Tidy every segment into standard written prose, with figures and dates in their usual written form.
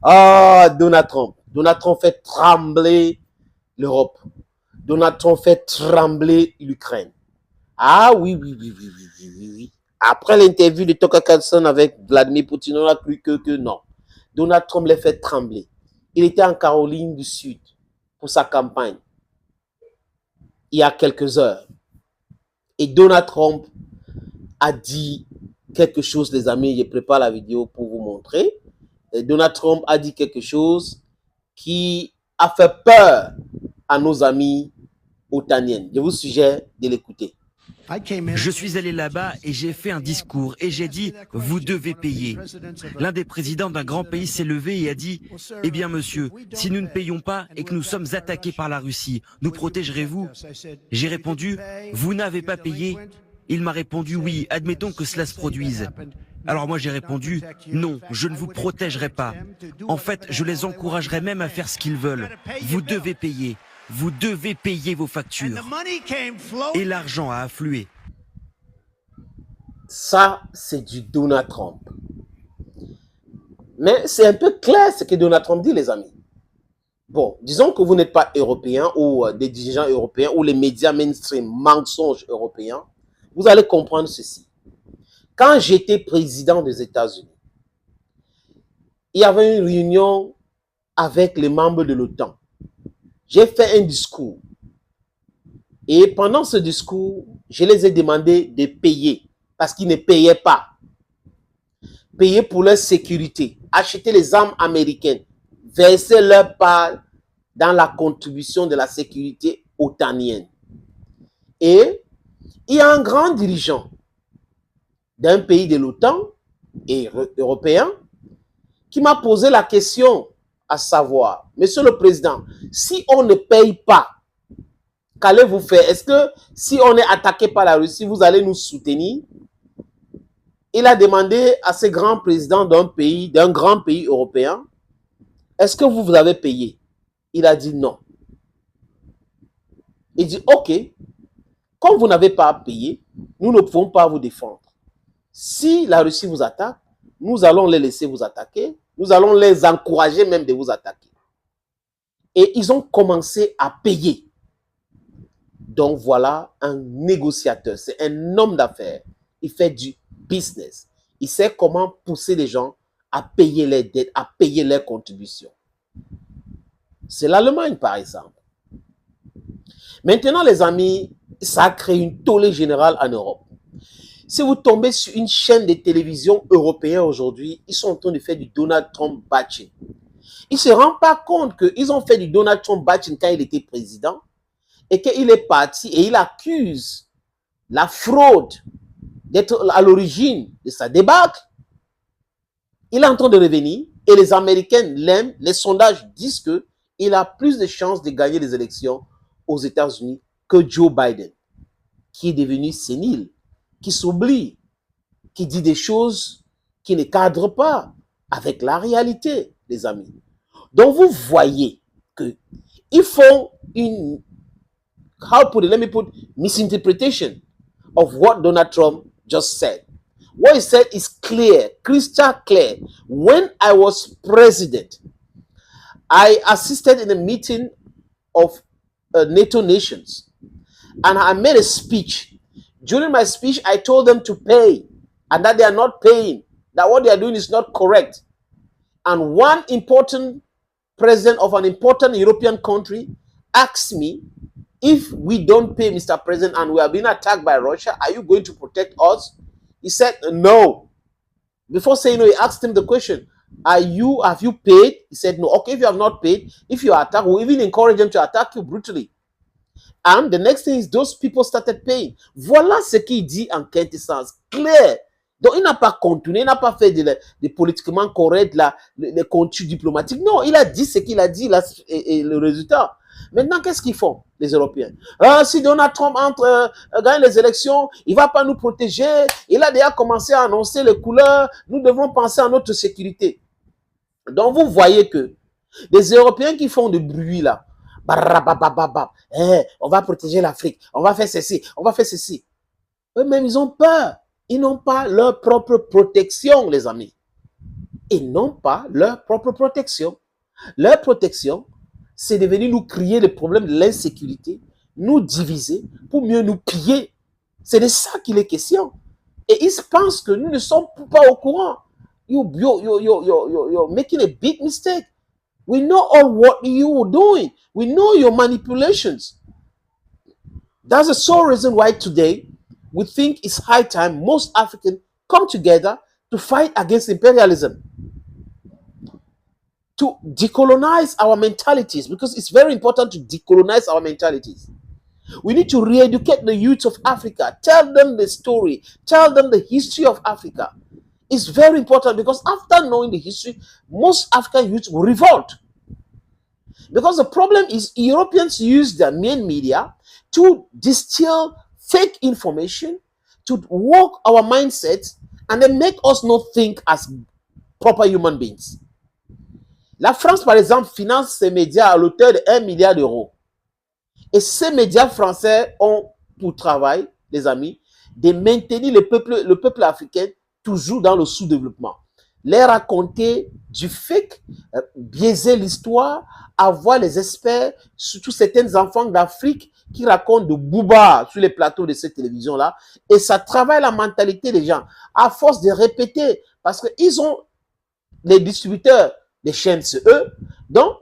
Oh, Donald Trump. Donald Trump fait trembler l'Europe. Donald Trump fait trembler l'Ukraine. Ah oui, oui, oui, oui, oui, oui, oui, oui. Après l'interview de Tucker Carlson avec Vladimir Poutine, on a cru que non. Donald Trump les fait trembler. Il était en Caroline du Sud pour sa campagne il y a quelques heures. Et Donald Trump a dit quelque chose, les amis. Je prépare la vidéo pour vous montrer. Et Donald Trump a dit quelque chose qui a fait peur à nos amis otaniennes. Je vous suggère de l'écouter. Je suis allé là-bas et j'ai fait un discours et j'ai dit « vous devez payer ». L'un des présidents d'un grand pays s'est levé et a dit « eh bien monsieur, si nous ne payons pas et que nous sommes attaqués par la Russie, nous protégerez-vous » J'ai répondu « vous n'avez pas payé ». Il m'a répondu « oui, admettons que cela se produise ». Alors moi j'ai répondu « non, je ne vous protégerai pas. En fait, je les encouragerai même à faire ce qu'ils veulent. Vous devez payer. Vous devez payer vos factures. » Et l'argent a afflué. Ça, c'est du Donald Trump. Mais c'est un peu clair ce que Donald Trump dit, les amis. Bon, disons que vous n'êtes pas européen ou des dirigeants européens ou les médias mainstream, mensonges européens, vous allez comprendre ceci. Quand j'étais président des États-Unis, il y avait une réunion avec les membres de l'OTAN. J'ai fait un discours. Et pendant ce discours, je les ai demandé de payer parce qu'ils ne payaient pas. Payer pour leur sécurité, acheter les armes américaines, verser leur part dans la contribution de la sécurité otanienne. Et il y a un grand dirigeant d'un pays de l'OTAN et européen qui m'a posé la question à savoir, Monsieur le Président, si on ne paye pas, qu'allez-vous faire? Est-ce que si on est attaqué par la Russie, vous allez nous soutenir? Il a demandé à ce grand président d'un grand pays européen, est-ce que vous avez payé? Il a dit non. Il dit, ok, comme vous n'avez pas payé, nous ne pouvons pas vous défendre. Si la Russie vous attaque, nous allons les laisser vous attaquer, nous allons les encourager même de vous attaquer. Et ils ont commencé à payer. Donc voilà un négociateur, c'est un homme d'affaires. Il fait du business. Il sait comment pousser les gens à payer les dettes, à payer leurs contributions. C'est l'Allemagne, par exemple. Maintenant, les amis, ça a créé une tollée générale en Europe. Si vous tombez sur une chaîne de télévision européenne aujourd'hui, ils sont en train de faire du Donald Trump bashing. Ils ne se rendent pas compte qu'ils ont fait du Donald Trump bashing quand il était président et qu'il est parti et il accuse la fraude d'être à l'origine de sa débâcle. Il est en train de revenir et les Américains l'aiment. Les sondages disent qu'il a plus de chances de gagner les élections aux États-Unis que Joe Biden, qui est devenu sénile, qui s'oublie, qui dit des choses qui ne cadrent pas avec la réalité, les amis. Donc, vous voyez qu'ils font une, let me put, misinterpretation of what Donald Trump just said. What he said is clear, crystal clear. When I was president, I assisted in a meeting of NATO nations, and I made a speech. During my speech, I told them to pay, and that they are not paying, that what they are doing is not correct. And one important president of an important European country asked me, if we don't pay, Mr. President, and we are being attacked by Russia, are you going to protect us? He said, no. Before saying no, he asked him the question, have you paid? He said, no. Okay, if you have not paid, if you are attacked, we'll even encourage them to attack you brutally. And the next thing is those people started paying. Voilà ce qu'il dit en quintessence, clair. Donc, il n'a pas contourné, il n'a pas fait de politiquement correct, les contours diplomatiques. Non, il a dit ce qu'il a dit là, et le résultat. Maintenant, qu'est-ce qu'ils font, les Européens? Si Donald Trump gagne les élections, il ne va pas nous protéger. Il a déjà commencé à annoncer les couleurs. Nous devons penser à notre sécurité. Donc, vous voyez que les Européens qui font du bruit là, on va protéger l'Afrique, on va faire ceci, on va faire ceci. Eux-mêmes, ils ont peur. Ils n'ont pas leur propre protection, les amis. et non pas leur propre protection. Leur protection, c'est de venir nous créer le problème de l'insécurité, nous diviser pour mieux nous piller. C'est de ça qu'il est question. Et ils pensent que nous ne sommes pas au courant. You're making a big mistake. We know all what you are doing. We know your manipulations. That's the sole reason why today we think it's high time most Africans come together to fight against imperialism, to decolonize our mentalities, because it's very important to decolonize our mentalities. We need to re-educate the youth of Africa, tell them the story, tell them the history of Africa. It's very important, because after knowing the history, most African youth will revolt. Because the problem is Europeans use their main media to distill fake information, to work our mindsets, and then make us not think as proper human beings. La France, par exemple, finance ses médias à l'auteur de 1 milliard d'euros. Et ces médias français ont pour travail, les amis, de maintenir le peuple africain toujours dans le sous-développement. Les raconter du fake, biaiser l'histoire, avoir les experts, surtout certains enfants d'Afrique qui racontent de bouba sur les plateaux de cette télévision-là. Et ça travaille la mentalité des gens. À force de répéter, parce qu'ils ont les distributeurs des chaînes, c'est eux. Donc,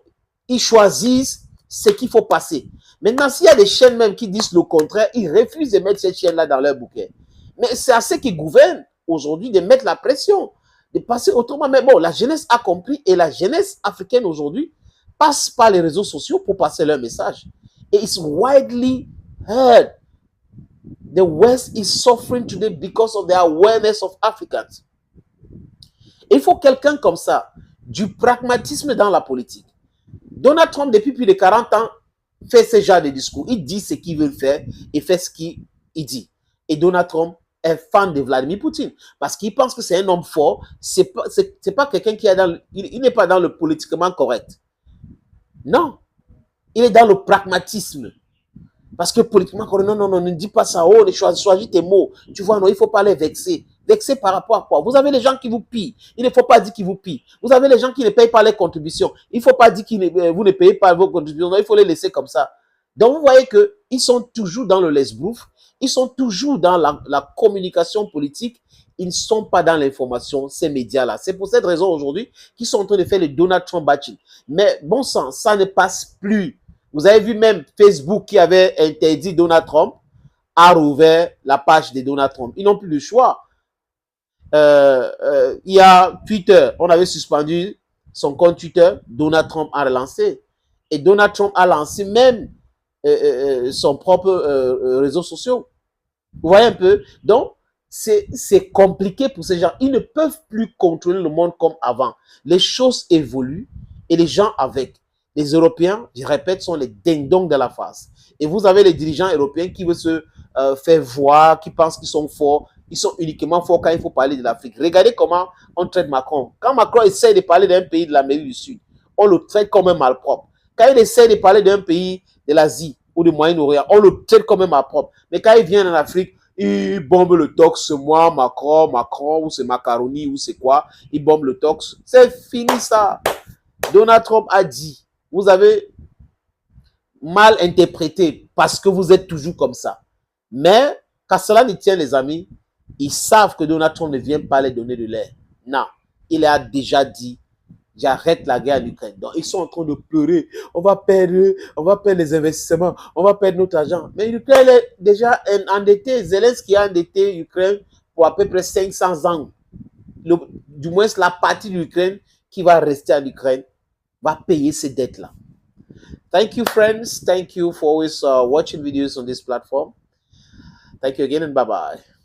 ils choisissent ce qu'il faut passer. Maintenant, s'il y a des chaînes même qui disent le contraire, ils refusent de mettre cette chaîne-là dans leur bouquet. Mais c'est à ceux qui gouvernent aujourd'hui de mettre la pression, de passer autrement. Mais bon, la jeunesse a compris, et la jeunesse africaine aujourd'hui passe par les réseaux sociaux pour passer leur message. Et it's widely heard. The West is suffering today because of the awareness of Africans. Il faut quelqu'un comme ça, du pragmatisme dans la politique. Donald Trump, depuis plus de 40 ans, fait ce genre de discours. Il dit ce qu'il veut faire et fait ce qu'il dit. Et Donald Trump est fan de Vladimir Poutine parce qu'il pense que c'est un homme fort. C'est pas quelqu'un qui est il n'est pas dans le politiquement correct. Non, il est dans le pragmatisme. Parce que politiquement correct, non, ne dis pas ça. Oh, choisis tes mots. Tu vois, non, il ne faut pas les vexer. Vexer par rapport à quoi? Vous avez les gens qui vous pillent. Il ne faut pas dire qu'ils vous pillent. Vous avez les gens qui ne payent pas les contributions. Il ne faut pas dire que vous ne payez pas vos contributions. Non, il faut les laisser comme ça. Donc, vous voyez qu'ils sont toujours dans le laisse-bouffe. Ils sont toujours dans la communication politique. Ils ne sont pas dans l'information, ces médias-là. C'est pour cette raison aujourd'hui qu'ils sont en train de faire le Donald Trump bashing. Mais bon sang, ça ne passe plus. Vous avez vu même Facebook qui avait interdit Donald Trump a rouvert la page de Donald Trump. Ils n'ont plus le choix. Il y a Twitter, on avait suspendu son compte Twitter, Donald Trump a relancé. Et Donald Trump a lancé même son propre réseau social. Vous voyez un peu? Donc, c'est compliqué pour ces gens. Ils ne peuvent plus contrôler le monde comme avant. Les choses évoluent et les gens avec. Les Européens, je répète, sont les ding-dongs de la face. Et vous avez les dirigeants européens qui veulent se faire voir, qui pensent qu'ils sont forts. Ils sont uniquement forts quand il faut parler de l'Afrique. Regardez comment on traite Macron. Quand Macron essaie de parler d'un pays de l'Amérique du Sud, on le traite comme un malpropre. Quand il essaie de parler d'un pays de l'Asie ou du Moyen-Orient, on le traite comme un malpropre. Mais quand il vient en Afrique, il bombe le tox, c'est moi, Macron, ou c'est macaroni, ou c'est quoi. Il bombe le tox. C'est fini ça. Donald Trump a dit, vous avez mal interprété parce que vous êtes toujours comme ça. Mais, qu'à cela ne tient, les amis, ils savent que Donald Trump ne vient pas les donner de l'air. Non, il a déjà dit, j'arrête la guerre en Ukraine. Donc, ils sont en train de pleurer. On va perdre les investissements, on va perdre notre argent. Mais l'Ukraine est déjà endettée. Zelensky a endetté l'Ukraine pour à peu près 500 ans. Du moins, la partie de l'Ukraine qui va rester en Ukraine va payer ces dettes-là. Thank you, friends. Thank you for always watching videos on this platform. Thank you again and bye-bye.